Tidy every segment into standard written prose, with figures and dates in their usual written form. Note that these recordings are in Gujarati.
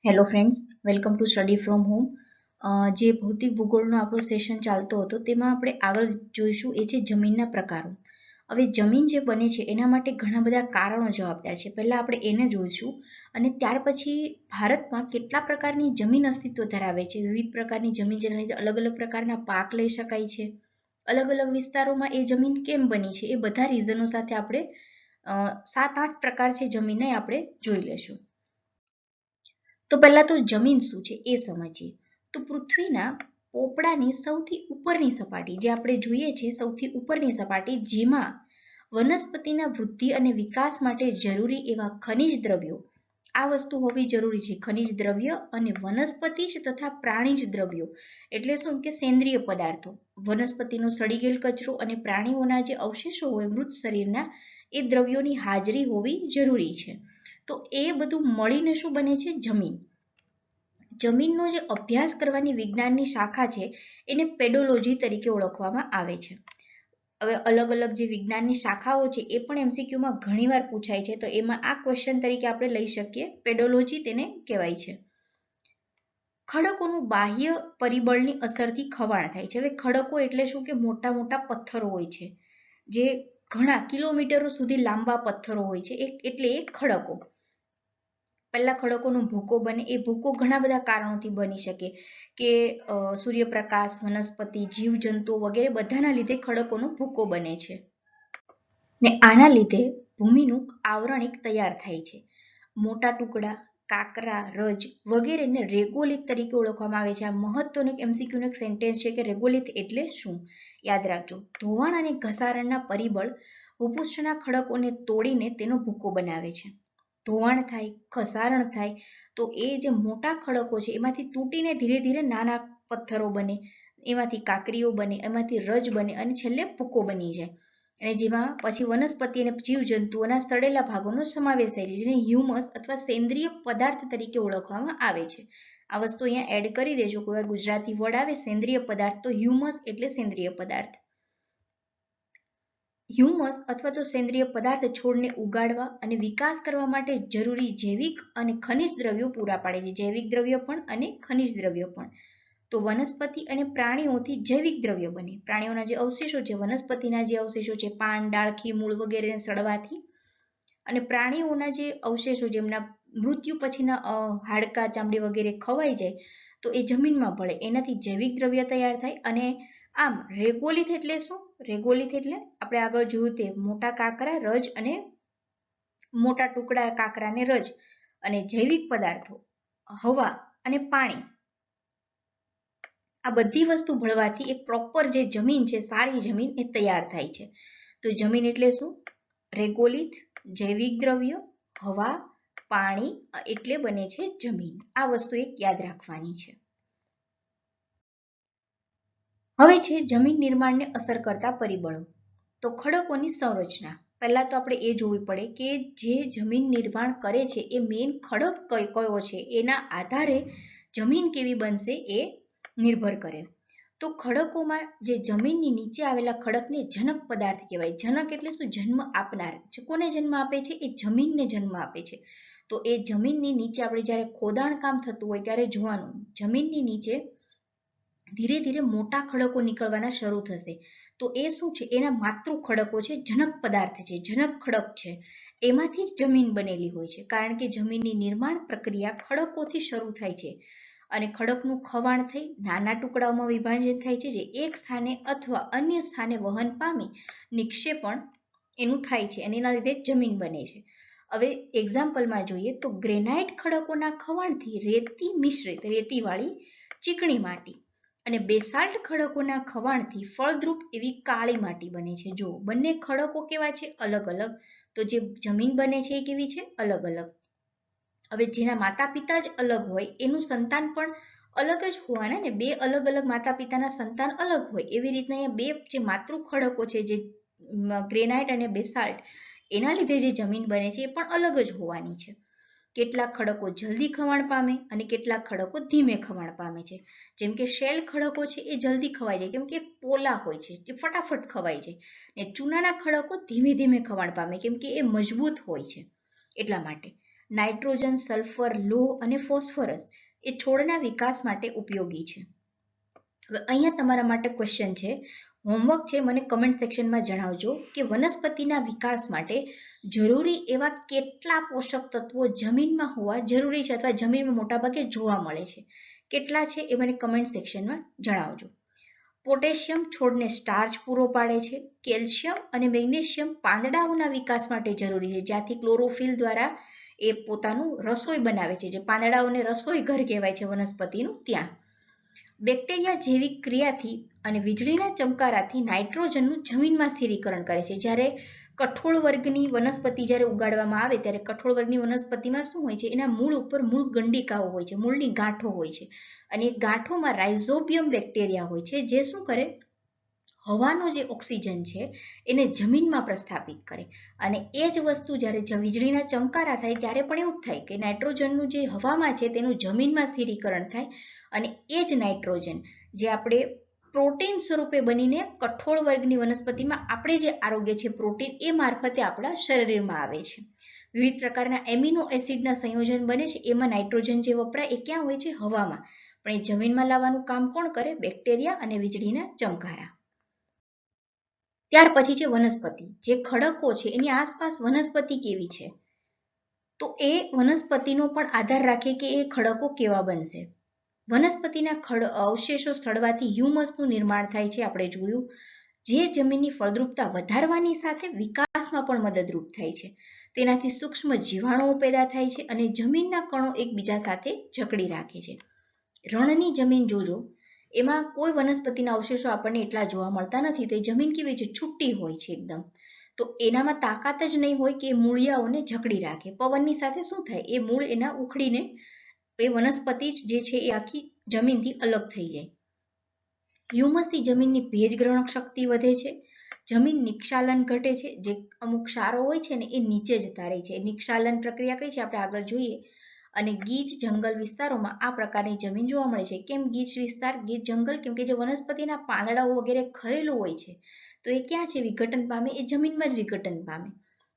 Hello friends, welcome to study from home. જે ભૌતિક ભૂગોળનો આપણો સેશન ચાલતો હતો તેમાં આપણે આગળ જોઈશું એ છે જમીનના પ્રકારો. હવે જમીન જે બને છે એના માટે ઘણા બધા કારણો જવાબદાર છે. પહેલાં આપણે એને જોઈશું અને ત્યાર પછી ભારતમાં કેટલા પ્રકારની જમીન અસ્તિત્વ ધરાવે છે, વિવિધ પ્રકારની જમીન જેના લીધે અલગ અલગ પ્રકારના પાક લઈ શકાય છે, અલગ અલગ વિસ્તારોમાં એ જમીન કેમ બની છે, એ બધા રીઝનો સાથે આપણે 7-8 પ્રકાર છે જમીનને આપણે જોઈ લેશું. તો પહેલા તો જમીન શું છે એ સમજીએ. તો પૃથ્વીના પોપડાની સૌથી ઉપરની સપાટી જે આપણે જોઈએ છે, સૌથી ઉપરની સપાટી જેમાં વનસ્પતિના વૃદ્ધિ અને વિકાસ માટે જરૂરી એવા ખનિજ દ્રવ્યો, આ વસ્તુ હોવી જરૂરી છે. ખનિજ દ્રવ્ય અને વનસ્પતિજ તથા પ્રાણીજ દ્રવ્યો એટલે શું કે સેન્દ્રિય પદાર્થો, વનસ્પતિનો સડી ગયેલ કચરો અને પ્રાણીઓના જે અવશેષો હોય મૃત શરીરના, એ દ્રવ્યોની હાજરી હોવી જરૂરી છે. તો એ બધું મળીને શું બને છે? જમીન. જમીનનો જે અભ્યાસ કરવાની વિજ્ઞાનની શાખા છે એને પેડોલોજી તરીકે ઓળખવામાં આવે છે. હવે અલગ અલગ જે વિજ્ઞાનની શાખાઓ છે એ પણ એમસીક્યુમાં ઘણીવાર પૂછાય છે, તો એમાં આ ક્વેશ્ચન તરીકે આપણે લઈ શકીએ. પેડોલોજી તેને કહેવાય છે. ખડકોનું બાહ્ય પરિબળની અસરથી ખવાણ થાય છે. હવે ખડકો એટલે શું કે મોટા મોટા પથ્થરો હોય છે, જે ઘણા કિલોમીટરો સુધી લાંબા પથ્થરો હોય છે, એટલે એ ખડકો. પહેલા ખડકોનો ભૂકો બને. એ ભૂકો ઘણા બધા કારણોથી બની શકે કે સૂર્યપ્રકાશ, વનસ્પતિ, જીવજંતુઓ વગેરે બધાના લીધે ખડકોનો ભૂકો બને છે. ને આના લીધે ભૂમિનું આવરણ એક તૈયાર થાય છે. મોટા ટુકડા, કાકરા, રજ વગેરેને રેગોલિથ તરીકે ઓળખવામાં આવે છે. આ મહત્વનું એક એમસીક્યુનું એક સેન્ટેન્સ છે કે રેગોલિથ એટલે શું, યાદ રાખજો. ધોવાણ અને ઘસારણના પરિબળ ભૂપૃષ્ઠના ખડકોને તોડીને તેનો ભૂકો બનાવે છે. ધોવાણ થાય, ઘસારણ થાય તો એ જે મોટા ખડકો છે એમાંથી તૂટીને ધીરે ધીરે નાના પથ્થરો બને, એમાંથી કાકરીઓ બને, એમાંથી રજ બને અને છેલ્લે ભૂકો બની જાય. અને જેમાં પછી વનસ્પતિ અને જીવજંતુઓના સડેલા ભાગોનો સમાવેશ થાય છે, જેને હ્યુમસ અથવા સેન્દ્રિય પદાર્થ તરીકે ઓળખવામાં આવે છે. આ વસ્તુ અહીંયા એડ કરી દેજો. કોઈ વાર ગુજરાતી વર્ડ આવે સેન્દ્રિય પદાર્થ તો હ્યુમસ એટલે સેન્દ્રિય પદાર્થ. હ્યુમસ અથવા તો સેન્દ્રિય પદાર્થ છોડને ઉગાડવા અને વિકાસ કરવા માટે જરૂરી જૈવિક અને ખનિજ દ્રવ્યો પૂરા પાડે છે. જૈવિક દ્રવ્યો પણ અને ખનિજ દ્રવ્યો પણ. તો વનસ્પતિ અને પ્રાણીઓથી જૈવિક દ્રવ્યો બને. પ્રાણીઓના જે અવશેષો છે, વનસ્પતિના જે અવશેષો છે, પાન, ડાળખી, મૂળ વગેરેને સડવાથી, અને પ્રાણીઓના જે અવશેષો જેમના મૃત્યુ પછીના હાડકા, ચામડી વગેરે ખવાઈ જાય તો એ જમીનમાં ભળે, એનાથી જૈવિક દ્રવ્ય તૈયાર થાય. અને આમ રેગોલિથ એટલે શું? રેગોલિથ એટલે આપણે આગળ જોયું તે મોટા કાકરા, રજ અને મોટા ટુકડા કાકરા ને રજ અને જૈવિક પદાર્થો, હવા અને પાણી, આ બધી વસ્તુ ભળવાથી એક પ્રોપર જે જમીન છે, સારી જમીન એ તૈયાર થાય છે. તો જમીન એટલે શું? રેગોલિથ, જૈવિક દ્રવ્ય, હવા, પાણી એટલે બને છે જમીન. આ વસ્તુ એક યાદ રાખવાની છે. હવે છે જમીન નિર્માણને અસર કરતા પરિબળો. તો ખડકોની સંરચના. પહેલા તો આપણે એ જોવું પડે કે જે જમીન નિર્માણ કરે છે એ મેઇન ખડક કયો છે, એના આધારે જમીન કેવી બનશે એ નિર્ભર કરે. તો ખડકોમાં જે જમીનની નીચે આવેલા ખડકને જનક પદાર્થ કહેવાય. જનક એટલે શું? જન્મ આપનાર. કોને જન્મ આપે છે? એ જમીનને જન્મ આપે છે. તો એ જમીનની નીચે આપણે જ્યારે ખોદાણ કામ થતું હોય ત્યારે જોવાનું, જમીનની નીચે ધીરે ધીરે મોટા ખડકો નીકળવાના શરૂ થશે. તો એ શું છે? એના માતૃ ખડકો છે, જનક પદાર્થ છે, જનક ખડક છે. એમાંથી જ જમીન બનેલી હોય છે, કારણ કે જમીનની નિર્માણ પ્રક્રિયા ખડકોથી શરૂ થાય છે અને ખડકનું ખવાણ થઈ નાના ટુકડાઓમાં વિભાજન થાય છે, જે એક સ્થાને અથવા અન્ય સ્થાને વહન પામી નિક્ષેપણ એનું થાય છે અને એના લીધે જમીન બને છે. હવે એક્ઝામ્પલમાં જોઈએ તો ગ્રેનાઇટ ખડકોના ખવાણથી રેતી મિશ્રિત રેતીવાળી ચીકણી માટી અને બેસાલ્ટ ખડકોના ખવાણથી ફળદ્રુપ એવી કાળી માટી બને છે. જો બંને ખડકો કેવા છે? અલગ અલગ. તો જે જમીન બને છે એ કેવી છે? અલગ અલગ. હવે જેના માતા પિતા જ અલગ હોય એનું સંતાન પણ અલગ જ હોવાના ને. બે અલગ અલગ માતા પિતાના સંતાન અલગ હોય એવી રીતના અહીંયા બે જે માતૃ ખડકો છે, જે ગ્રેનાઇટ અને બેસાલ્ટ, એના લીધે જે જમીન બને છે એ પણ અલગ જ હોવાની છે. કેટલાક ખડકો જલ્દી ખવાણ પામે અને કેટલાક ખડકો ધીમે ખવાણ પામે છે. જેમ કે શેલ ખડકો છે એ જલ્દી ખવાઈ જાય, કેમ કે પોલા હોય છે, એ ફટાફટ ખવાઈ જાય. ને ચૂનાના ખડકો ધીમે ધીમે ખવાણ પામે, કેમ કે એ મજબૂત હોય છે એટલા માટે. નાઇટ્રોજન, સલ્ફર, લોહ અને ફોસ્ફરસ એ છોડના વિકાસ માટે ઉપયોગી છે. હવે અહીંયા તમારા માટે ક્વેશ્ચન છે, હોમવર્ક છે, મને કમેન્ટ સેક્શનમાં જણાવજો કે વનસ્પતિના વિકાસ માટે જરૂરી એવા કેટલા પોષક તત્વો જમીનમાં હોવા જરૂરી છે અથવા જમીનમાં મોટાભાગે જોવા મળે છે, કેટલા છે એ મને કમેન્ટ સેક્શનમાં જણાવજો. પોટેશિયમ છોડને સ્ટાર્ચ પૂરો પાડે છે. કેલ્શિયમ અને મેગ્નેશિયમ પાંદડાઓના વિકાસ માટે જરૂરી છે, જ્યાંથી ક્લોરોફિલ દ્વારા એ પોતાનું રસોઈ બનાવે છે, જે પાંદડાઓને રસોઈ ઘર કહેવાય છે વનસ્પતિનું ત્યાં. બેક્ટેરિયા જૈવિક ક્રિયાથી અને વીજળીના ચમકારાથી નાઇટ્રોજનનું જમીનમાં સ્થિરીકરણ કરે છે. જ્યારે કઠોળ વર્ગની વનસ્પતિ જ્યારે ઉગાડવામાં આવે ત્યારે કઠોળ વર્ગની વનસ્પતિમાં શું હોય છે, એના મૂળ ઉપર મૂળ ગંડિકાઓ હોય છે, મૂળની ગાંઠો હોય છે, અને એ ગાંઠોમાં રાઇઝોબિયમ બેક્ટેરિયા હોય છે, જે શું કરે, હવાનો જે ઓક્સિજન છે એને જમીનમાં પ્રસ્થાપિત કરે. અને એ જ વસ્તુ જ્યારે વીજળીના ચમકારા થાય ત્યારે પણ એવું થાય કે નાઇટ્રોજનનું જે હવામાં છે તેનું જમીનમાં સ્થિરીકરણ થાય, અને એ જ નાઇટ્રોજન જે આપણે પ્રોટીન સ્વરૂપે બનીને કઠોળ વર્ગની વનસ્પતિમાં આપણે જે આરોગ્ય છે પ્રોટીન, એ મારફતે આપણા શરીરમાં આવે છે. વિવિધ પ્રકારના એમિનો એસિડના સંયોજન બને છે, એમાં નાઇટ્રોજન જે વપરાય એ ક્યાં હોય છે, હવામાં, પણ એ જમીનમાં લાવવાનું કામ કોણ કરે, બેક્ટેરિયા અને વીજળીના ચમકારા. ત્યાર પછી છે વનસ્પતિ, જે ખડકો છે એની આસપાસ વનસ્પતિ કેવી છે, તો એ વનસ્પતિનો પણ આધાર રાખે કે એ ખડકો કેવા બનશે. વનસ્પતિના અવશેષો સડવાથી હ્યુમસનું નિર્માણ થાય છે, આપણે જોયું, જે જમીનની ફળદ્રુપતા વધારવાની સાથે વિકાસમાં પણ મદદરૂપ થાય છે. તેનાથી સૂક્ષ્મ જીવાણુઓ પેદા થાય છે અને જમીનના કણો એકબીજા સાથે જકડી રાખે છે. રણની જમીન જોજો, એમાં કોઈ વનસ્પતિના અવશેષો આપણને એટલા જોવા મળતા નથી, તો એ જમીન કેવી છે, છૂટી હોય છે એકદમ, તો એનામાં તાકાત જ નહીં હોય કે મૂળિયાઓને જકડી રાખે. પવનની સાથે શું થાય, એ મૂળ એના ઉખડીને એ વનસ્પતિ જે છે એ આખી જમીનથી અલગ થઈ જાય. હ્યુમસથી જમીનની ભેજ ગ્રહણ શક્તિ વધે છે, જમીન નિક્ષાલન ઘટે છે, જે અમુક ક્ષારો હોય છે ને એ નીચે જતા રહે છે. નિક્ષાલન પ્રક્રિયા કઈ છે આપણે આગળ જોઈએ. અને ગીચ જંગલ વિસ્તારોમાં આ પ્રકારની જમીન જોવા મળે છે. કેમ ગીચ વિસ્તાર, ગીચ જંગલ? કેમ કે જે વનસ્પતિના પાંદડાઓ વગેરે ખરેલું હોય છે, તો એ ક્યાં છે, વિઘટન પામે, એ જમીનમાં જ વિઘટન પામે.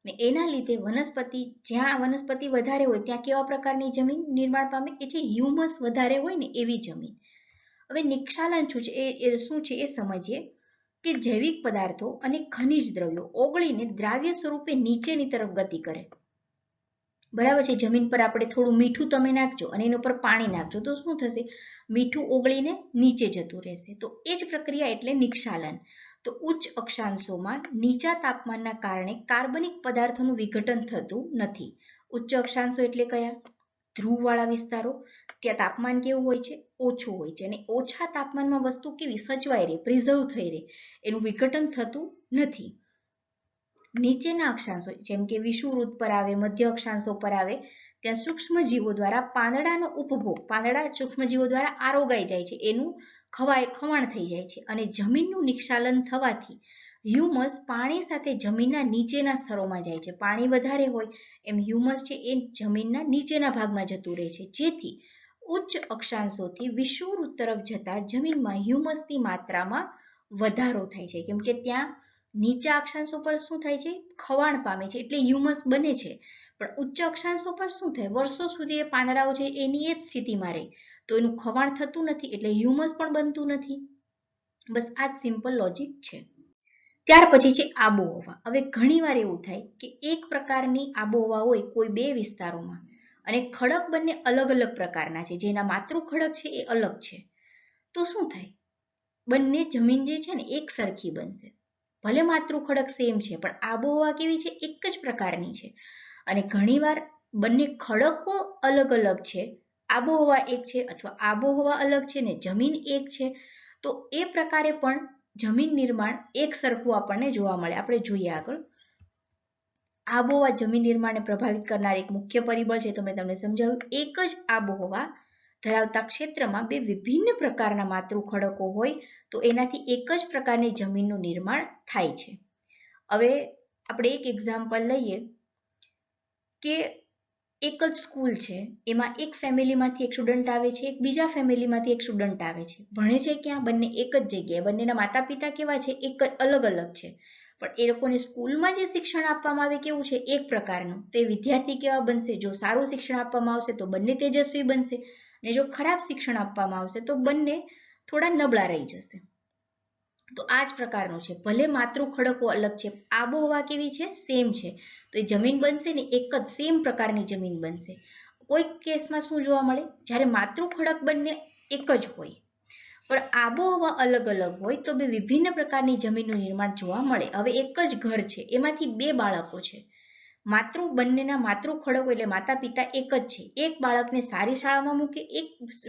ને એના લીધે વનસ્પતિ, જ્યાં વનસ્પતિ વધારે હોય ત્યાં કેવા પ્રકારની જમીન નિર્માણ પામે, એ જે હ્યુમસ વધારે હોય ને એવી જમીન. હવે નિક્ષાલન શું છે એ સમજીએ કે જૈવિક પદાર્થો અને ખનિજ દ્રવ્યો ઓગળીને દ્રાવ્ય સ્વરૂપે નીચેની તરફ ગતિ કરે. બરાબર છે, જમીન પર આપણે થોડું મીઠું તમે નાખજો અને એના ઉપર પાણી નાખજો તો શું થશે, મીઠું ઓગળીને નીચે જતું રહેશે. તો એ જ પ્રક્રિયા એટલે નિક્ષાલન. તો ઉચ્ચ અક્ષાંશોમાં નીચા તાપમાનના કારણે કાર્બનિક પદાર્થોનું વિઘટન થતું નથી. ઉચ્ચ અક્ષાંશો એટલે કયા, ધ્રુવવાળા વિસ્તારો, ત્યાં તાપમાન કેવું હોય છે, ઓછું હોય છે, અને ઓછા તાપમાનમાં વસ્તુ કેવી સચવાઈ રહે, પ્રિઝર્વ થઈ રહે, એનું વિઘટન થતું નથી. નીચેના અક્ષાંશો જેમ કે વિષુવવૃત્ત પર આવે, મધ્ય અક્ષાંશો પર આવે, ત્યાં સૂક્ષ્મજીવો દ્વારા પાંદડાનો ઉપભોગ, પાંદડા સૂક્ષ્મજીવો દ્વારા આરોગાઈ જાય છે, એનું ખવાણ થઈ જાય છે, અને જમીનનું નિક્ષાલન થવાથી હ્યુમસ પાણી સાથે જમીનના નીચેના સ્તરોમાં જાય છે. પાણી વધારે હોય એમ હ્યુમસ છે એ જમીનના નીચેના ભાગમાં જતું રહે છે, જેથી ઉચ્ચ અક્ષાંશોથી વિષુવવૃત્ત તરફ જતા જમીનમાં હ્યુમસની માત્રામાં વધારો થાય છે. કેમ કે ત્યાં નીચા અક્ષાંશો પર શું થાય છે, ખવાણ પામે છે, એટલે હ્યુમસ બને છે. પણ ઉચ્ચ અક્ષાંશો પર શું થાય, વર્ષો સુધી એ પાંદડાઓ છે એની એ જ સ્થિતિમાં રહે, તો એનું ખવાણ થતું નથી, એટલે હ્યુમસ પણ બનતું નથી. બસ આ જ સિમ્પલ લોજિક છે. ત્યાર પછી છે આબોહવા. હવે ઘણીવાર એવું થાય કે એક પ્રકારની આબોહવા હોય કોઈ બે વિસ્તારોમાં, અને ખડક બંને અલગ અલગ પ્રકારના છે, જેના માતૃ ખડક છે એ અલગ છે, તો શું થાય, બંને જમીન જે છે ને એક સરખી બનશે. ભલે માતૃ ખડક સેમ છે પણ આબોહવા કેવી છે, એક જ પ્રકારની છે. અને ઘણીવાર બંને ખડકો અલગ અલગ છે, આબોહવા એક છે, અથવા આબોહવા અલગ છે ને જમીન એક છે, તો એ પ્રકારે પણ જમીન નિર્માણ એક સરખું આપણને જોવા મળે. આપણે જોઈએ આગળ. આબોહવા જમીન નિર્માણને પ્રભાવિત કરનાર એક મુખ્ય પરિબળ છે, તો મેં તમને સમજાવ્યું. એક જ આબોહવા ધરાવતા ક્ષેત્રમાં બે વિભિન્ન પ્રકારના માતૃ ખડકો હોય તો એનાથી એક જ પ્રકારની જમીનનું નિર્માણ થાય છે. હવે આપણે એક એક્ઝામ્પલ લઈએ કે એક જ સ્કૂલ છે, એમાં એક ફેમિલીમાંથી એક સ્ટુડન્ટ આવે છે, એક બીજા ફેમિલીમાંથી એક સ્ટુડન્ટ આવે છે, ભણે છે ક્યાં, બંને એક જ જગ્યાએ, બંનેના માતા પિતા કેવા છે, એક અલગ અલગ છે, પણ એ લોકોને સ્કૂલમાં જે શિક્ષણ આપવામાં આવે કેવું છે એક પ્રકારનું, તે વિદ્યાર્થી કેવા બનશે? જો સારું શિક્ષણ આપવામાં આવશે તો બંને તેજસ્વી બનશે, અને જો ખરાબ શિક્ષણ આપવામાં આવશે તો બંને થોડા નબળા રહી જશે. તો આ જ પ્રકારનું છે. ભલે માતૃ ખડકો અલગ છે, આબોહવા કેવી છે? સેમ છે. તો એ જમીન બનશે ને એક જ સેમ પ્રકારની જમીન બનશે. કોઈક કેસમાં શું જોવા મળે? જ્યારે માતૃ ખડક બંને એક જ હોય પણ આબોહવા અલગ અલગ હોય તો બે વિભિન્ન પ્રકારની જમીનનું નિર્માણ જોવા મળે. હવે એક જ ઘર છે, એમાંથી બે બાળકો છે, બંનેના માતૃ ખડકો એટલે માતા પિતા એક જ છે. એક બાળકને સારી શાળામાં મૂકે, એક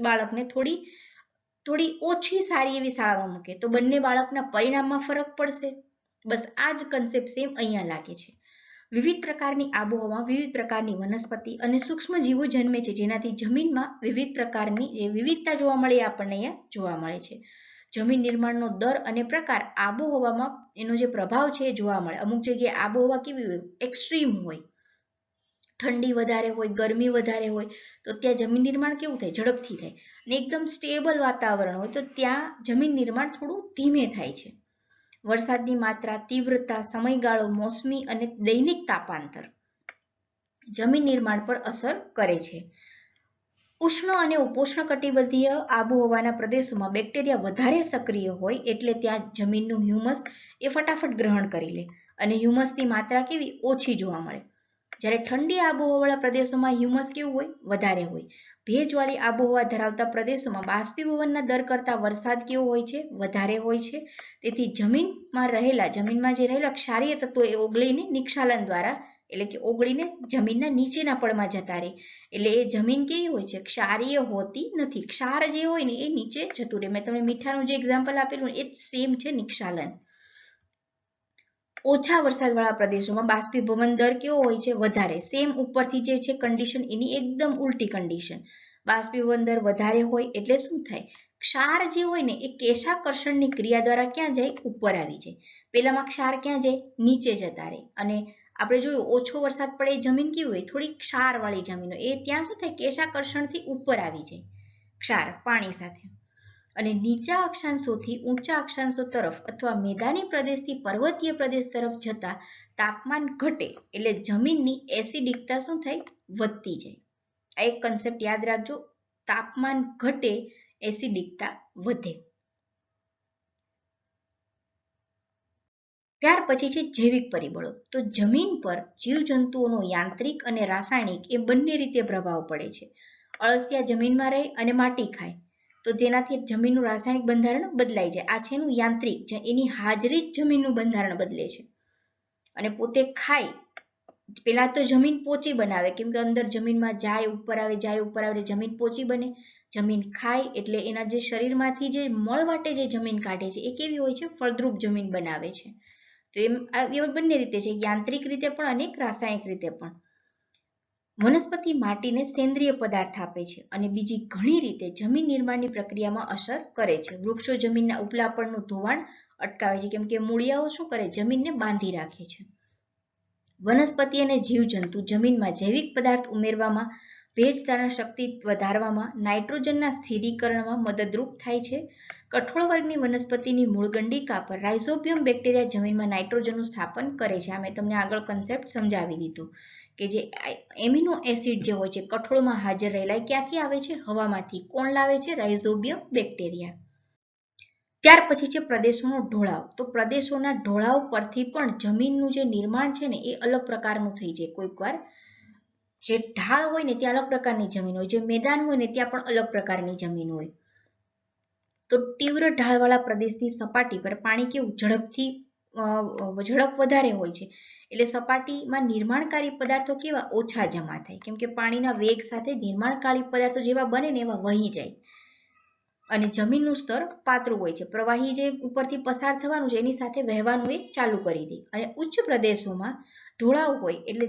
બાળકને થોડી ઓછી સારી એવી શાળામાં મૂકે, તો બંને બાળકના પરિણામમાં ફરક પડશે. બસ આ જ કન્સેપ્ટ સેમ અહીંયા લાગે છે. વિવિધ પ્રકારની આબોહવા, વિવિધ પ્રકારની વનસ્પતિ અને સૂક્ષ્મ જીવો જન્મે છે, જેનાથી જમીનમાં વિવિધ પ્રકારની જે વિવિધતા જોવા મળે એ આપણને અહીંયા જોવા મળે છે. જમીન નિર્માણનો દર અને પ્રકાર આબોહવામાં એનો જે પ્રભાવ છે એ જોવા મળે. અમુક જગ્યાએ આબોહવા કેવી હોય? એક્સ્ટ્રીમ હોય, ઠંડી વધારે હોય, ગરમી વધારે હોય, તો ત્યાં જમીન નિર્માણ કેવું થાય? ઝડપથી થાય. અને એકદમ સ્ટેબલ વાતાવરણ હોય તો ત્યાં જમીન નિર્માણ થોડું ધીમે થાય છે. વરસાદની માત્રા, તીવ્રતા, સમયગાળો, મોસમી અને દૈનિક તાપાંતર જમીન નિર્માણ પર અસર કરે છે. ઉષ્ણ અને ઉપોષ્ણ કટિબંધીય આબોહવાના પ્રદેશોમાં બેક્ટેરિયા વધારે સક્રિય હોય એટલે ત્યાં જમીનનું હ્યુમસ એ ફટાફટ ગ્રહણ કરી લે અને હ્યુમસની માત્રા કેવી? ઓછી જોવા મળે. જ્યારે ઠંડી આબોહવાવાળા પ્રદેશોમાં હ્યુમસ કેવું હોય? વધારે હોય. ભેજવાળી આબોહવા ધરાવતા પ્રદેશોમાં બાષ્પીભવનના દર કરતાં વરસાદ કેવો હોય છે? વધારે હોય છે. તેથી જમીનમાં જે રહેલા ક્ષારીય તત્વો એ ઓગળીને નિક્ષાલન દ્વારા એટલે કે ઓગળીને જમીનના નીચેના પડમાં જતા રહે. એટલે એ જમીન કેવી હોય છે? ક્ષારીય હોતી નથી. ક્ષાર જે હોય ને એ નીચે જતું રહે. મેં તમને મીઠાનું જે એક્ઝામ્પલ આપેલું એ જ સેમ છે નિક્ષાલન. ઓછા વરસાદવાળા પ્રદેશોમાં બાષ્પીભવન દર કેવો હોય છે? વધારે. સેમ ઉપરથી જે છે કન્ડિશન એની એકદમ ઉલટી કન્ડિશન. બાષ્પીભવન દર વધારે હોય એટલે શું થાય? ક્ષાર જે હોય ને એ કેશાકર્ષણની ક્રિયા દ્વારા ક્યાં જાય? ઉપર આવી જાય. પેલામાં ક્ષાર ક્યાં જાય? નીચે જતા રહે. અને આપણે જોયું ઓછો વરસાદ પડે જમીન કેવી હોય? થોડી ક્ષારવાળી જમીન હોય. એ ત્યાં શું થાય? કેશાકર્ષણથી ઉપર આવી જાય ક્ષાર પાણી સાથે. અને નીચા અક્ષાંશોથી ઊંચા અક્ષાંશો તરફ અથવા મેદાની પ્રદેશથી પર્વતીય પ્રદેશ તરફ જતા તાપમાન ઘટે એટલે જમીનની એસિડિકતા શું થાય? વધતી જાય. આ એક કન્સેપ્ટ યાદ રાખજો. તાપમાન ઘટે, એસિડિકતા વધે. ત્યાર પછી છે જૈવિક પરિબળો. તો જમીન પર જીવજંતુઓનો યાંત્રિક અને રાસાયણિક એ બંને રીતે પ્રભાવ પડે છે. અળસિયા જમીનમાં રહે અને માટી ખાય તો જેનાથી જમીનનું રાસાયણિક બંધારણ બદલાઈ જાય. આ છે એનું યાંત્રિક, એની હાજરી જ જમીનનું બંધારણ બદલે છે. અને પોતે ખાય પેલા તો જમીન પોચી બનાવે, કેમ કે અંદર જમીનમાં જાય ઉપર આવે જમીન પોચી બને. જમીન ખાય એટલે એના જે શરીરમાંથી જે મળ વાટે જે જમીન કાઢે છે એ કેવી હોય છે? ફળદ્રુપ જમીન બનાવે છે. તો એમ બંને રીતે છે, યાંત્રિક રીતે પણ અને રાસાયણિક રીતે પણ. વનસ્પતિ માટીને સેન્દ્રિય પદાર્થ આપે છે અને બીજી ઘણી રીતે જમીન નિર્માણની પ્રક્રિયામાં અસર કરે છે. વૃક્ષો જમીનના ઉપલાપણનું ધોવાણ અટકાવે છે, કેમ કે મૂળિયાઓ શું કરે? જમીનને બાંધી રાખે છે. વનસ્પતિ અને જીવજંતુ જમીનમાં જૈવિક પદાર્થ ઉમેરવામાં, ભેજ ધારણ શક્તિ વધારવામાં, નાઇટ્રોજનના સ્થિરીકરણમાં મદદરૂપ થાય છે. કઠોળ વર્ગની વનસ્પતિની મૂળગંડિકા પર રાઇઝોબિયમ બેક્ટેરિયા જમીનમાં નાઇટ્રોજનનું સ્થાપન કરે છે. આ મેં તમને આગળ કન્સેપ્ટ સમજાવી દીધું કે જે એમિનો એસિડ જે હોય છે કઠોળમાં હાજર રહેલા ક્યાંથી આવે છે? હવામાંથી. કોણ લાવે છે? Rhizobium bacteria. ત્યાર પછી છે પ્રદેશોનો ઢોળાવ. તો પ્રદેશોના ઢોળાવ પરથી પણ જમીનનું જે નિર્માણ છે ને એ અલગ પ્રકારનું થઈ જાય. કોઈક વાર જે ઢાળ હોય ને ત્યાં અલગ પ્રકારની જમીન હોય, જે મેદાન હોય ને ત્યાં પણ અલગ પ્રકારની જમીન હોય. તો તીવ્ર ઢાળવાળા પ્રદેશની સપાટી પર પાણી કેવું? ઝડપ વધારે હોય છે એટલે સપાટીમાં નિર્માણકારી પદાર્થો કેવા? ઓછા જમા થાય, કેમ કે પાણીના વેગ સાથે નિર્માણકારી પદાર્થો જેવા બને ને એવા વહી જાય. અને જમીનનું સ્તર પાતળું હોય છે. પ્રવાહી જે ઉપરથી પસાર થવાનું છે એની સાથે વહેવાનું એ ચાલુ કરી દે. અને ઉચ્ચ પ્રદેશોમાં ઢોળાવ હોય એટલે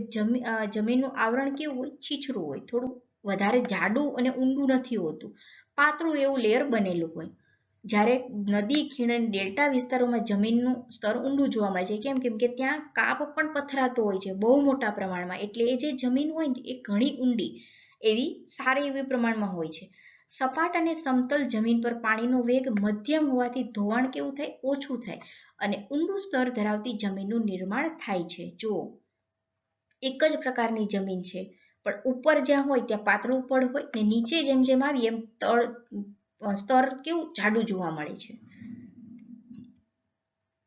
જમીનનું આવરણ કેવું હોય? છીછરું હોય, થોડું વધારે જાડું અને ઊંડું નથી હોતું, પાતળું એવું લેયર બનેલું હોય. જ્યારે નદી, ખીણ અને ડેલ્ટા વિસ્તારોમાં જમીનનું સ્તર ઊંડું જોવા મળે છે. કેમ કે ત્યાં કાપ પણ પથરાતો હોય છે બહુ મોટા પ્રમાણમાં, એટલે એ જે જમીન હોય ને એ ઘણી ઊંડી એવી સારી એવી પ્રમાણમાં હોય છે. સપાટ અને સમતલ જમીન પર પાણીનો વેગ મધ્યમ હોવાથી ધોવાણ કેવું થાય? ઓછું થાય અને ઊંડું સ્તર ધરાવતી જમીનનું નિર્માણ થાય છે. જુઓ, એક જ પ્રકારની જમીન છે પણ ઉપર જ્યાં હોય ત્યાં પાતળું પડ હોય ને નીચે જેમ જેમ આવીએ એમ સ્તર કેવું જાડું જોવા મળે છે.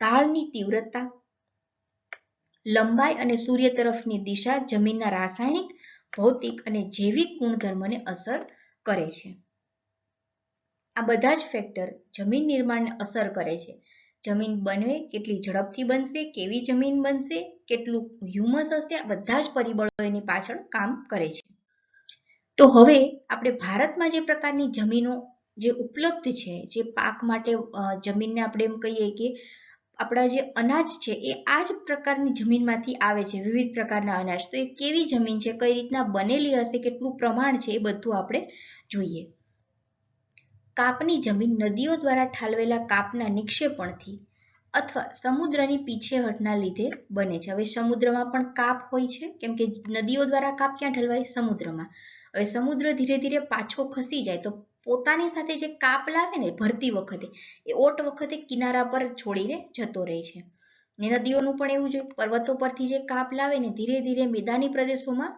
ઢાળની તીવ્રતા, લંબાઈ અને સૂર્ય તરફની દિશા જમીનના રાસાયણિક, ભૌતિક અને જૈવિક ગુણધર્મોને અસર કરે છે. આ બધા જ ફેક્ટર જમીન નિર્માણને અસર કરે છે. જમીન બનવે કેટલી ઝડપથી બનશે, કેવી જમીન બનશે, કેટલું હ્યુમસ હશે, આ બધા જ પરિબળો એની પાછળ કામ કરે છે. તો હવે આપણે ભારતમાં જે પ્રકારની જમીનો જે ઉપલબ્ધ છે, જે પાક માટે જમીનને આપણે એમ કહીએ કે આપણા જે અનાજ છે એ આ જ પ્રકારની જમીનમાંથી આવે છે, વિવિધ પ્રકારના અનાજ. તો એ કેવી જમીન છે, કઈ રીતના બનેલી હશે, કેટલું પ્રમાણ છે, એ બધું આપણે જોઈએ. કાપની જમીન નદીઓ દ્વારા ઠાલવેલા કાપના નિક્ષેપણથી અથવા સમુદ્રની પીછેહટના લીધે બને છે. હવે સમુદ્રમાં પણ કાપ હોય છે, કેમ કે નદીઓ દ્વારા કાપ ક્યાં ઠલવાય? સમુદ્રમાં. હવે સમુદ્ર ધીરે ધીરે પાછો ખસી જાય તો પોતાની સાથે જે કાપ લાવે ને ભરતી વખતે એ ઓટ વખતે કિનારા પર છોડીને જતો રહે છે. ને નદીઓનું પણ એવું જ હોય, પર્વતો પરથી જે કાપ લાવે ને ધીરે ધીરે મેદાની પ્રદેશોમાં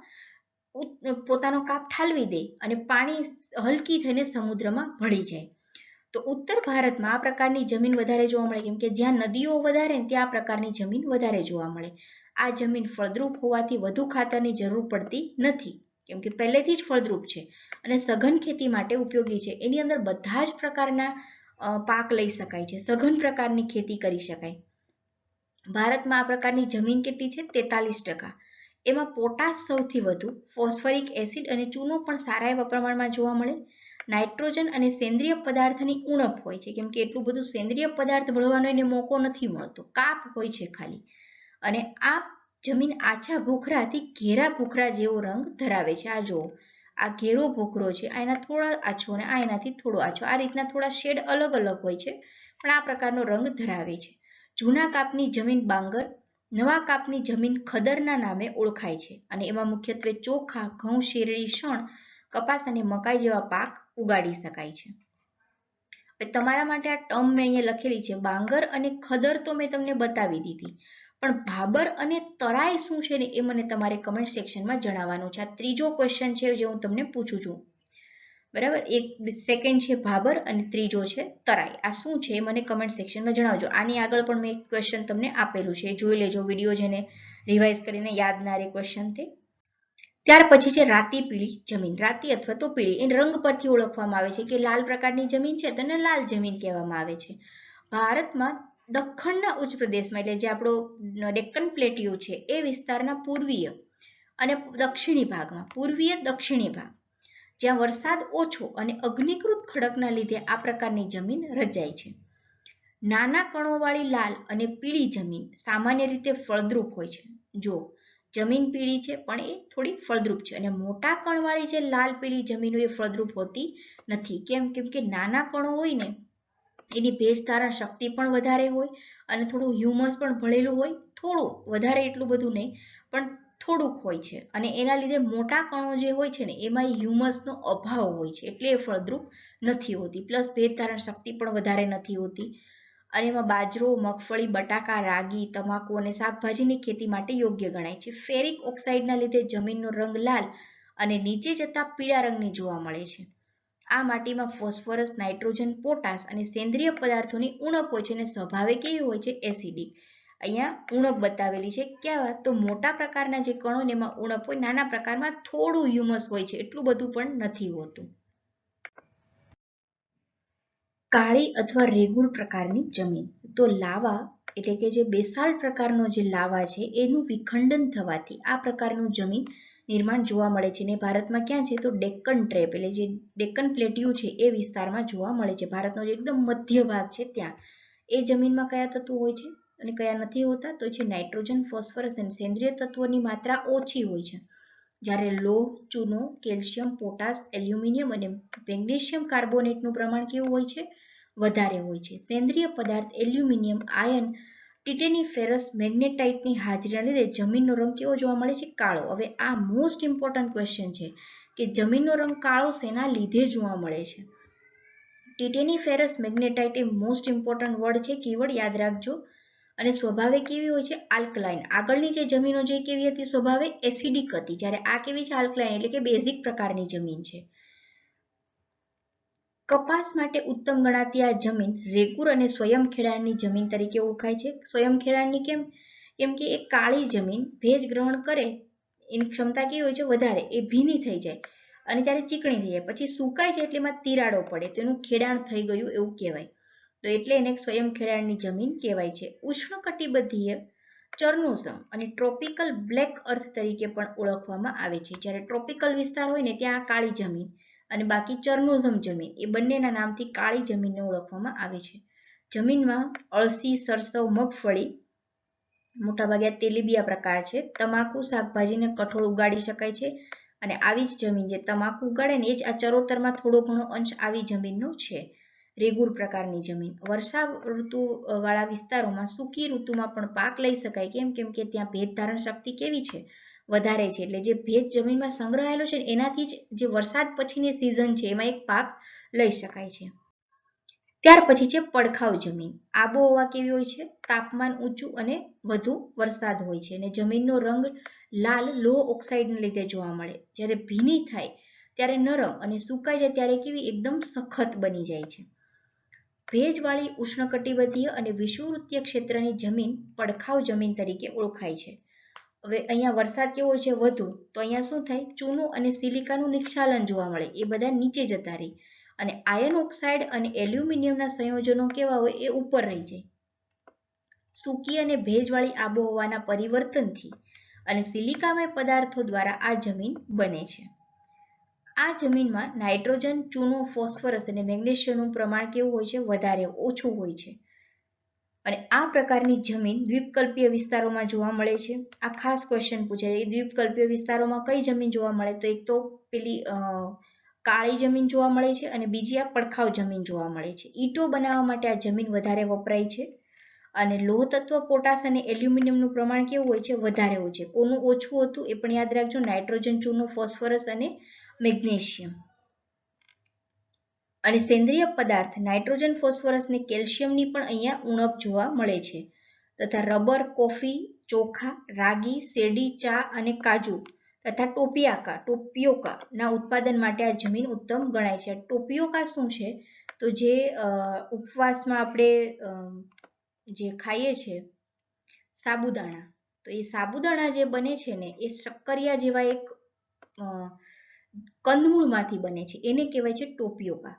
પોતાનો કાપ ઠાલવી દે અને પાણી હલકી થઈને સમુદ્રમાં ભળી જાય. તો ઉત્તર ભારતમાં આ પ્રકારની જમીન વધારે જોવા મળે, કેમ કે જ્યાં નદીઓ વધારે ને ત્યાં આ પ્રકારની જમીન વધારે જોવા મળે. આ જમીન ફળદ્રુપ હોવાથી વધુ ખાતરની જરૂર પડતી નથી, કેમ કે પહેલેથી જ ફળદ્રુપ છે અને સઘન ખેતી માટે ઉપયોગી છે. એની અંદર બધા જ પ્રકારના પાક લઈ શકાય છે, સઘન પ્રકારની ખેતી કરી શકાય. ભારતમાં આ પ્રકારની જમીન કેટલી છે? 43%. એમાં પોટાશ સૌથી વધુ, ફોસ્ફરિક એસિડ અને ચૂનો પણ સારા એવા પ્રમાણમાં જોવા મળે. નાઇટ્રોજન અને સેન્દ્રિય પદાર્થની ઉણપ હોય છે, કેમ કે એટલું બધું સેન્દ્રિય પદાર્થ ભળવાનો એને મોકો નથી મળતો, કાપ હોય છે ખાલી. અને આ જમીન આછા ભૂખરાથી ઘેરા ભૂખરા જેવો રંગ ધરાવે છે. આ જુઓ, આ ઘેરો ભૂખરો છે, આ એના થોડા આછો અને આ એનાથી થોડો આછો, આ રીતના થોડા શેડ અલગ અલગ હોય છે, પણ આ પ્રકારનો રંગ ધરાવે છે. જૂના કાપની જમીન બાંગર, નવા કાપની જમીન ખદરના નામે ઓળખાય છે અને એમાં મુખ્યત્વે ચોખા, ઘઉં, શેરડી, શણ, કપાસ અને મકાઈ જેવા પાક ઉગાડી શકાય છે. તમારા માટે આ ટર્મ મેં અહીંયા લખેલી છે, બાંગર અને ખદર તો મેં તમને બતાવી દીધી, પણ ભાબર અને તરાઈ શું છે ને એ મને તમારે કમેન્ટ સેક્શનમાં જણાવવાનું છે. આ ત્રીજો ક્વેશ્ચન છે જે હું તમને પૂછું છું, બરાબર? એક સેકન્ડ છે ભાબર અને ત્રીજો છે તરાઈ. આ શું છે એ મને કમેન્ટ સેક્શનમાં જણાવજો. આની આગળ પણ મેં એક ક્વેશ્ચન તમને આપેલું છે, જોઈ લેજો વિડીયો, જેને રિવાઇઝ કરીને યાદ ના રહે ક્વેશ્ચન તે. ત્યાર પછી છે રાતી પીળી જમીન. રાતી અથવા તો પીળી એ રંગ પરથી ઓળખવામાં આવે છે કે લાલ પ્રકારની જમીન છે તેને લાલ જમીન કહેવામાં આવે છે. ભારતમાં દખ્ખણના ઉચ્ચ પ્રદેશમાં, એટલે જે આપણો ડેક્કન પ્લેટિયો છે એ વિસ્તારના પૂર્વીય અને દક્ષિણી ભાગમાં, પૂર્વીય દક્ષિણી ભાગ જ્યાં વરસાદ ઓછો અને અગ્નિકૃત ખડકના લીધે આ પ્રકારની જમીન રચાય છે. નાના કણોવાળી લાલ અને પીળી જમીન સામાન્ય રીતે ફળદ્રુપ હોય છે. જો જમીન પીળી છે પણ એ થોડી ફળદ્રુપ છે, અને મોટા કણવાળી જે લાલ પીળી જમીનો એ ફળદ્રુપ હોતી નથી. કેમ? કેમ કે નાના કણો હોય ને એની ભેજ ધારણ શક્તિ પણ વધારે હોય અને થોડું હ્યુમસ પણ ભળેલું હોય, થોડું વધારે, એટલું બધું નહીં પણ થોડુંક હોય છે, અને એના લીધે મોટા કણો જે હોય છે ને એમાં હ્યુમસનો અભાવ હોય છે, એટલે એ ફળદ્રુપ નથી હોતી. પ્લસ ભેજ ધારણ શક્તિ પણ વધારે નથી હોતી. અને એમાં બાજરો, મગફળી, બટાકા, રાગી, તમાકુ અને શાકભાજીની ખેતી માટે યોગ્ય ગણાય છે. ફેરિક ઓક્સાઇડના લીધે જમીનનો રંગ લાલ અને નીચે જતા પીળા રંગની જોવા મળે છે. આ માટીમાં ફોસ્ફરસ, નાઇટ્રોજન, પોટાશ અને સેન્દ્રિય પદાર્થોની ઉણપ હોય છે અને સ્વભાવે કેવી હોય છે? એસિડિક. અહીંયા ઉણપ બતાવેલી છે. કેવા? તો મોટા પ્રકારના જે કણો ને એમાં ઉણપ હોય, નાના પ્રકારમાં થોડું હ્યુમસ હોય છે, એટલું બધું પણ નથી હોતું. કાળી અથવા રેગુલ પ્રકારની જમીન. તો લાવા એટલે કે જે બેસાલ્ટ પ્રકારનો જે લાવા છે એનું વિખંડન થવાથી આ પ્રકારનું જમીન નિર્માણ જોવા મળે છે. ને ભારતમાં ક્યાં છે? તો ડેક્કન ટ્રેપ એટલે જે ડેક્કન પ્લેટ્યુ છે એ વિસ્તારમાં જોવા મળે છે. ભારતનો જે એકદમ મધ્ય ભાગ છે ત્યાં. એ જમીનમાં કયા તત્વો હોય છે અને કયા નથી હોતા? તો છે નાઇટ્રોજન, ફોસ્ફરસ અને સેન્દ્રિય તત્વોની માત્રા ઓછી હોય છે. જ્યારે લોહ, ચૂનો, કેલ્શિયમ, પોટાશ, એલ્યુમિનિયમ અને મેગ્નેશિયમ કાર્બોનેટનું પ્રમાણ કેવું હોય છે? વધારે હોય છે. સેન્દ્રિય પદાર્થ એલ્યુમિનિયમ, આયર્ન, ટિટેની-ફેરસ, મેગ્નેટાઇટની હાજરીના લીધે જમીનનો રંગ કેવો જોવા મળે છે? કાળો. હવે આ મોસ્ટ ઇમ્પોર્ટન્ટ ક્વેશ્ચન છે કે જમીનનો રંગ કાળો શેના લીધે જોવા મળે છે? ટિટેની ફેરસ મેગ્નેટાઇટ એ મોસ્ટ ઇમ્પોર્ટન્ટ વર્ડ છે, કીવર્ડ યાદ રાખજો. અને સ્વભાવે કેવી હોય છે? આલ્કલાઇન. આગળની જે જમીનો છે કેવી હતી? સ્વભાવે એસિડિક હતી, જ્યારે આ કેવી છે? આલ્કલાઇન, એટલે કે બેઝિક પ્રકારની જમીન છે. કપાસ માટે ઉત્તમ ગણાતી આ જમીન રેગુર અને સ્વયં ખેડાણની જમીન તરીકે ઓળખાય છે. સ્વયં ખેડાણની કેમ? કેમ કે એ કાળી જમીન ભેજ ગ્રહણ કરે એની ક્ષમતા કેવી હોય છે? વધારે. એ ભીની થઈ જાય અને ત્યારે ચીકણી થઈ જાય, પછી સુકાય છે એટલે એમાં તિરાડો પડે તો એનું ખેડાણ થઈ ગયું એવું કહેવાય. તો એટલે એને સ્વયં ખેડાણની જમીન કહેવાય છે. ઉષ્ણકટિબંધીય ચરનોઝમ અને ટ્રોપિકલ બ્લેક અર્થ તરીકે પણ ઓળખવામાં આવે છે. જ્યારે ટ્રોપિકલ વિસ્તાર હોય ને ત્યાં કાળી જમીન અને બાકી ચરનોઝમ જમીન, એ બંનેના નામથી કાળી જમીનને ઓળખવામાં આવે છે. જમીનમાં અળસી, સરસવ, મગફળી, મોટાભાગે તેલીબિયા પ્રકાર છે. તમાકુ, શાકભાજી ને કઠોળ ઉગાડી શકાય છે. અને આવી જ જમીન જે તમાકુ ઉગાડે ને એ જ આ ચરોતરમાં થોડો ઘણો અંશ આવી જમીનનો છે. રેગુર પ્રકારની જમીન. વર્ષા ઋતુ વાળા વિસ્તારોમાં સૂકી ઋતુમાં પણ પાક લઈ શકાય. કેમ કે ત્યાં ભેજ ધારણ શક્તિ કેવી છે? વધારે છે. એટલે જે ભેજ જમીનમાં સંગ્રહાયેલો છે એનાથી જ જે વરસાદ પછીની સિઝન છે એમાં એક પાક લઈ શકાય છે. ત્યાર પછી છે પડખાવ જમીન. આબોહવા કેવી હોય છે? તાપમાન ઊંચું અને વધુ વરસાદ હોય છે. અને જમીનનો રંગ લાલ લોહ ઓક્સાઇડને લીધે જોવા મળે. જ્યારે ભીની થાય ત્યારે નરમ અને સુકાઈ જાય ત્યારે કેવી? એકદમ સખત બની જાય છે. ભેજવાળી ઉષ્ણકટિબંધીય અને વિષુવવૃત્તીય ક્ષેત્રની જમીન પડખાવ જમીન તરીકે ઓળખાય છે. હવે અહીંયા વરસાદ કેવો હોય છે? વધુ. તો અહીંયા શું થાય? ચૂનો અને સિલિકાનું નિક્ષાલન જોવા મળે, એ બધા નીચે જતા રહે અને આયર્ન ઓક્સાઇડ અને એલ્યુમિનિયમના સંયોજનો કેવા હોય? એ ઉપર રહી જાય. સૂકી અને ભેજવાળી આબોહવાના પરિવર્તનથી અને સિલિકામય પદાર્થો દ્વારા આ જમીન બને છે. આ જમીનમાં નાઇટ્રોજન, ચૂનો, ફોસ્ફરસ અને મેગ્નેશિયમનું પ્રમાણ કેવું હોય છે? વધારે, ઓછું હોય છે. અને આ પ્રકારની જમીન દ્વીપકલ્પીય વિસ્તારોમાં જોવા મળે છે. આ ખાસ ક્વેશ્ચન પૂછાય. દ્વીપકલ્પીય વિસ્તારોમાં કઈ જમીન જોવા મળે? તો એક તો પેલી કાળી જમીન જોવા મળે છે અને બીજી આ પડખાવ જમીન જોવા મળે છે. ઈંટો બનાવવા માટે આ જમીન વધારે વપરાય છે. અને લોહ તત્વ પોટાશ અને એલ્યુમિનિયમનું પ્રમાણ કેવું હોય છે? વધારે હોય છે. કોનું ઓછું હતું એ પણ યાદ રાખજો. નાઇટ્રોજન, ચૂનો, ફોસ્ફરસ અને મેગ્નેશિયમ. અને સેન્દ્રિય પદાર્થ નાઇટ્રોજન, ફોસ્ફરસ અને કેલ્શિયમની પણ અહીંયા ઉણપ જોવા મળે છે. તથા રબર, કોફી, ચોખા, રાગી, શેરડી, ચા અને કાજુ તથા ટોપિયોકા ના ઉત્પાદન માટે આ જમીન ઉત્તમ ગણાય છે. ટોપિયોકા શું છે? તો જે ઉપવાસમાં આપણે જે ખાઈએ છીએ સાબુદાણા, તો એ સાબુદાણા જે બને છે ને એ શક્કરિયા જેવા એક કંદમૂળમાંથી બને છે, એને કહેવાય છે ટોપિયોકા.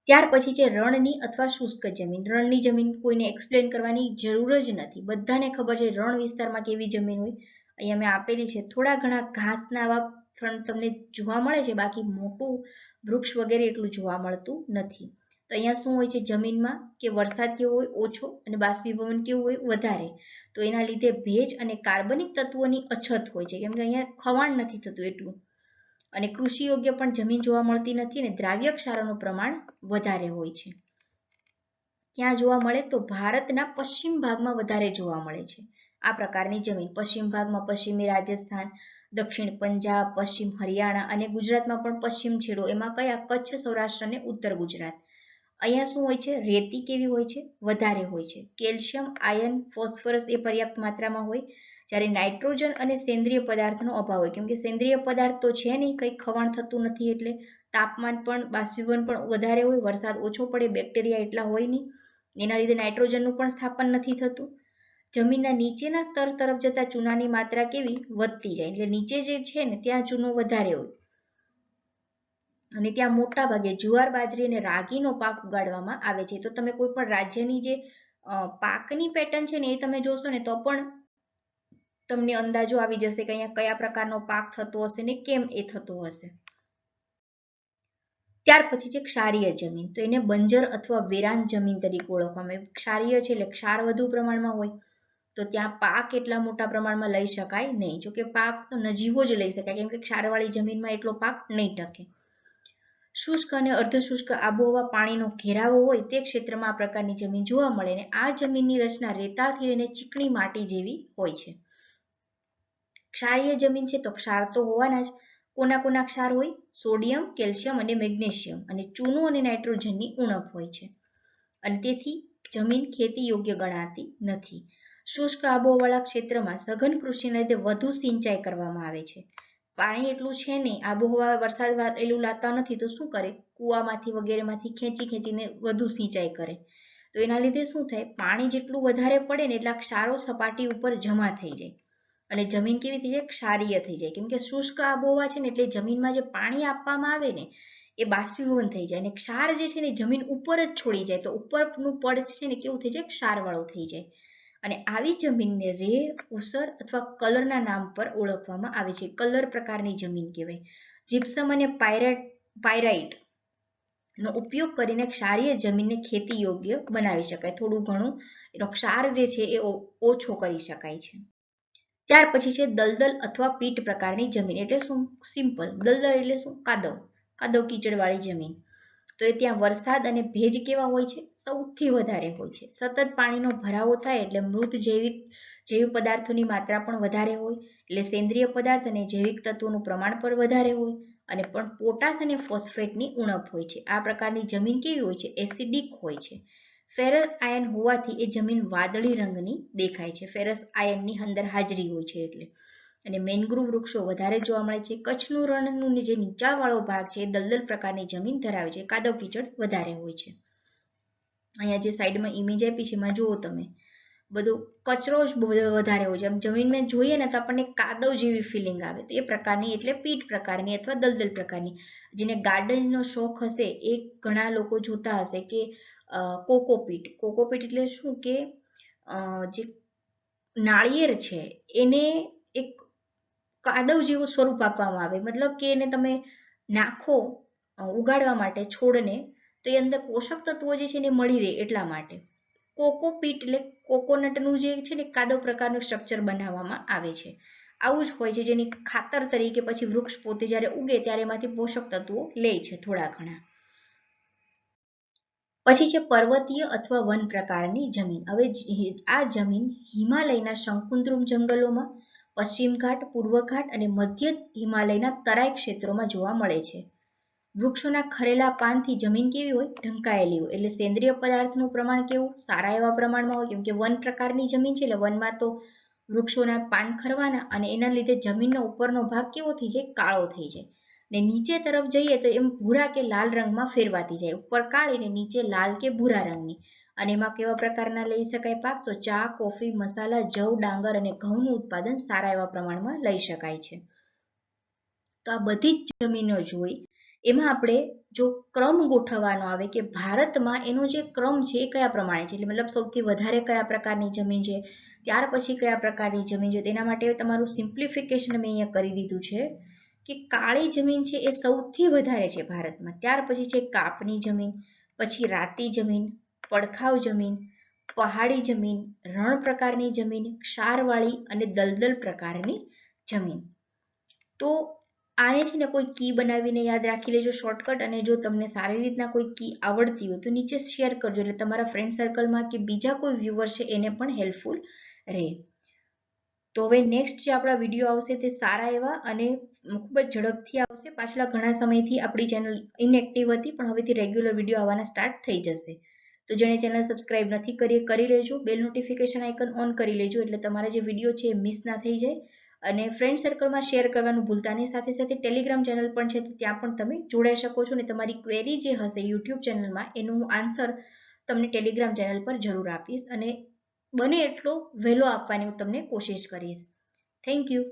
ત્યાર પછી છે રણની અથવા શુષ્ક જમીન. રણની જમીન કોઈને એક્સપ્લેન કરવાની જરૂર જ નથી, બધાને ખબર છે રણ વિસ્તારમાં કેવી જમીન હોય. અહીંયા મેં આપેલી છે. થોડા ઘણા ઘાસના આવા તમને જોવા મળે છે, બાકી મોટું વૃક્ષ વગેરે એટલું જોવા મળતું નથી. તો અહીંયા શું હોય છે જમીનમાં? કે વરસાદ કેવો હોય? ઓછો. અને બાષ્પીભવન કેવું હોય? વધારે. તો એના લીધે ભેજ અને કાર્બનિક તત્વોની અછત હોય છે, કેમ કે અહીંયા ખવાણ નથી થતું એટલું. અને કૃષિ યોગ્ય પણ જમીન જોવા મળતી નથી અને દ્રાવ્ય ક્ષારોનું પ્રમાણ વધારે હોય છે. ક્યાં જોવા મળે? તો ભારતના પશ્ચિમ ભાગમાં વધારે જોવા મળે છે આ પ્રકારની જમીન. પશ્ચિમ ભાગમાં પશ્ચિમી રાજસ્થાન, દક્ષિણ પંજાબ, પશ્ચિમ હરિયાણા અને ગુજરાતમાં પણ પશ્ચિમ છેડો, એમાં કયા? કચ્છ, સૌરાષ્ટ્ર અને ઉત્તર ગુજરાત. અહીંયા શું હોય છે? રેતી કેવી હોય છે? વધારે હોય છે. કેલ્શિયમ, આયર્ન, ફોસ્ફરસ એ પર્યાપ્ત માત્રામાં હોય. જ્યારે નાઇટ્રોજન અને સેન્દ્રિય પદાર્થનો અભાવ હોય, કેમ કે સેન્દ્રિય પદાર્થ તો છે નહીં, કંઈ ખવાણ થતું નથી, એટલે તાપમાન પણ બાષ્પીભવન પણ વધારે હોય, વરસાદ ઓછો પડે, બેક્ટેરિયા એટલા હોય નહીં, એના લીધે નાઇટ્રોજનનું પણ સ્થાપન નથી થતું. જમીનના નીચેના સ્તર તરફ જતા ચૂનાની માત્રા કેવી? વધતી જાય. એટલે નીચે જે છે ને ત્યાં ચૂનો વધારે હોય અને ત્યાં મોટા ભાગે જુવાર, બાજરી અને રાગીનો પાક ઉગાડવામાં આવે છે. તો તમે કોઈ પણ રાજ્યની જે પાકની પેટર્ન છે ને એ તમે જોશો ને તો પણ તમને અંદાજો આવી જશે કે અહીંયા કયા પ્રકારનો પાક થતો હશે ને કેમ એ થતો હશે. ત્યાર પછી છે ક્ષારીય જમીન. તો એને બંજર અથવા વેરાન જમીન તરીકે ઓળખવામાં આવે. ક્ષારીય છે એટલે ક્ષાર વધુ પ્રમાણમાં હોય, તો ત્યાં પાક એટલા મોટા પ્રમાણમાં લઈ શકાય નહીં. જોકે પાક તો નજીવો જ લઈ શકાય, કેમ કે ક્ષારવાળી જમીનમાં એટલો પાક નહીં ટકે. શુષ્ક અને અર્ધશુષ્ક આબોહવા, પાણીનો ઘેરાવો હોય તે ક્ષેત્રમાં આ પ્રકારની જમીન જોવા મળે. અને આ જમીનની રચના રેતાળથી લઈને ચીકણી માટી જેવી હોય છે. ક્ષારીય જમીન છે તો ક્ષાર તો હોવાના જ. કોના કોના ક્ષાર હોય? સોડિયમ, કેલ્શિયમ અને મેગ્નેશિયમ, અને ચૂનો અને નાઇટ્રોજનની ઉણપ હોય છે, અને તેથી જમીન ખેતી યોગ્ય ગણાતી નથી. શુષ્ક આબોહવાળા ક્ષેત્રમાં સઘન કૃષિને લીધે વધુ સિંચાઈ કરવામાં આવે છે. પાણી એટલું છે નહીં, આબોહવા વરસાદ એટલું લાવતા નથી, તો શું કરે? કૂવામાંથી વગેરેમાંથી ખેંચીને વધુ સિંચાઈ કરે. તો એના લીધે શું થાય? પાણી જેટલું વધારે પડે ને એટલા ક્ષારો સપાટી ઉપર જમા થઈ જાય, અને જમીન કેવી થઈ જાય? ક્ષારીય થઈ જાય. કેમ કે શુષ્ક આબોહવા છે ને, એટલે જમીનમાં જે પાણી આપવામાં આવે ને એ બાષ્પીભવન થઈ જાય, અને ક્ષાર જે છે ને જમીન ઉપર જ છોડી જાય, તો ઉપરનું પડ છે ને કેવું થઈ જાય? ક્ષારવાળું થઈ જાય. અને આવી જમીનને રે, ઊસર અથવા કલરના નામ પર ઓળખવામાં આવે છે. કલર પ્રકારની જમીન કહેવાય. જીપ્સમ અને પાયરાઇટ નો ઉપયોગ કરીને ક્ષારીય જમીનને ખેતી યોગ્ય બનાવી શકાય. થોડું ઘણું એનો ક્ષાર જે છે એ ઓછો કરી શકાય છે. ત્યાર પછી છે દલદલ અથવા પીટ પ્રકારની જમીન. એટલે શું? સિમ્પલ. દલદલ એટલે શું? કાદવ કીચડ વાળી જમીન. તો એ ત્યાં વરસાદ અને ભેજ કેવા હોય છે? સૌથી વધારે હોય છે. સતત પાણીનો ભરાવો થાય એટલે મૃત જૈવિક પદાર્થોની માત્રા પણ વધારે હોય, એટલે સેન્દ્રિય પદાર્થ અને જૈવિક તત્વોનું પ્રમાણ પણ વધારે હોય, અને પણ પોટાશ અને ફોસ્ફેટની ઉણપ હોય છે. આ પ્રકારની જમીન કેવી હોય છે? એસિડિક હોય છે. ફેરસ આયન હોવાથી એ જમીન વાદળી રંગની દેખાય છે. ફેરસ આયનની અંદર હાજરી હોય છે એટલે. અને મેંગ્રુવ વૃક્ષો વધારે જોવા મળે છે. કચ્છનું રણનું જે નીચાણવાળો ભાગ છે એ દલદલ પ્રકારની જમીન ધરાવે છે. કાદવ કીચડ વધારે હોય છે. અહીંયા જે સાઈડમાં ઇમેજ આપી છે એમાં જુઓ તમે, બધો કચરો જ વધારે હોય છે. આમ જમીનમાં જોઈએ ને તો આપણને કાદવ જેવી ફિલિંગ આવે, તો એ પ્રકારની એટલે પીટ પ્રકારની અથવા દલદલ પ્રકારની. જેને ગાર્ડનનો શોખ હશે એ ઘણા લોકો જોતા હશે કે કોકોપીટ. કોકોપીટ એટલે શું? કે જે નાળિયેર છે એને એક કાદવ જેવું સ્વરૂપ આપવામાં આવે, મતલબ કે એને તમે નાખો ઉગાડવા માટે છોડને, તો એ અંદર પોષક તત્વો જે છે એને મળી રહે એટલા માટે. કોકોપીટ એટલે કોકોનટનું જે છે ને કાદવ પ્રકારનું સ્ટ્રક્ચર બનાવવામાં આવે છે. આવું જ હોય છે, જેની ખાતર તરીકે પછી વૃક્ષ પોતે જ્યારે ઉગે ત્યારે એમાંથી પોષક તત્વો લે છે થોડા ઘણા. પછી છે પર્વતીય અથવા વન પ્રકારની જમીન. હવે આ જમીન હિમાલયના શંકુદ્રુમ જંગલોમાં, પશ્ચિમ ઘાટ, પૂર્વ ઘાટ અને મધ્ય હિમાલયના તરાઈ ક્ષેત્રોમાં જોવા મળે છે. વૃક્ષોના ખરેલા પાનથી જમીન કેવી હોય? ઢંકાયેલી હોય. એટલે સેન્દ્રિય પદાર્થનું પ્રમાણ કેવું? સારા એવા પ્રમાણમાં હોય. કેમ કે વન પ્રકારની જમીન છે એટલે વનમાં તો વૃક્ષોના પાન ખરવાના, અને એના લીધે જમીનનો ઉપરનો ભાગ કેવો થઈ જાય? કાળો થઈ જાય. ને નીચે તરફ જઈએ તો એમ ભૂરા કે લાલ રંગમાં ફેરવાતી જાય. ઉપર કાળી ને નીચે લાલ કે ભૂરા રંગની. અને એમાં કેવા પ્રકારના લઈ શકાય પાક? તો ચા, કોફી, મસાલા, જવ, ડાંગર અને ઘઉંનું ઉત્પાદન સારા એવા પ્રમાણમાં લઈ શકાય છે. તો આ બધી જ જમીનો જોઈ, એમાં આપણે જો ક્રમ ગોઠવવાનો આવે કે ભારતમાં એનો જે ક્રમ છે એ કયા પ્રમાણે છે, એટલે મતલબ સૌથી વધારે કયા પ્રકારની જમીન છે, ત્યાર પછી કયા પ્રકારની જમીન છે, તેના માટે તમારું સિમ્પ્લિફિકેશન મેં અહીંયા કરી દીધું છે કે કાળી જમીન છે એ સૌથી વધારે છે ભારતમાં. ત્યાર પછી છે કાપની જમીન, પછી રાતી જમીન, પડખાવ જમીન, પહાડી જમીન, રણ પ્રકારની જમીન, ક્ષારવાળી અને દલદલ પ્રકારની જમીન. તો આને છે ને કોઈ કી બનાવીને યાદ રાખી લેજો શોર્ટકટ, અને જો તમને સારી રીતના કોઈ કી આવડતી હોય તો નીચે શેર કરજો, એટલે તમારા ફ્રેન્ડ સર્કલમાં કે બીજા કોઈ વ્યુઅર છે એને પણ હેલ્પફુલ રહે. તો હવે નેક્સ્ટ જે આપણા વિડીયો આવશે તે સારા એવા અને ખૂબ જ ઝડપથી આવશે. પાછલા ઘણા સમયથી આપણી ચેનલ ઇનએક્ટિવ હતી, પણ હવેથી રેગ્યુલર વિડીયો આવવાના સ્ટાર્ટ થઈ જશે. તો જેણે ચેનલ સબસ્ક્રાઇબ નથી કરી લેજો, બેલ નોટિફિકેશન આઇકન ઓન કરી લેજો, એટલે તમારા જે વિડીયો છે એ મિસ ના થઈ જાય. અને ફ્રેન્ડ સર્કલમાં શેર કરવાનું ભૂલતા નહીં. સાથે સાથે ટેલિગ્રામ ચેનલ પણ છે, તો ત્યાં પણ તમે જોડાઈ શકો છો, અને તમારી ક્વેરી જે હશે યુટ્યુબ ચેનલમાં એનું આન્સર તમને ટેલિગ્રામ ચેનલ પર જરૂર આપીશ, અને બને એટલો વહેલો આપવાની હું તમને કોશિશ કરીશ. Thank you.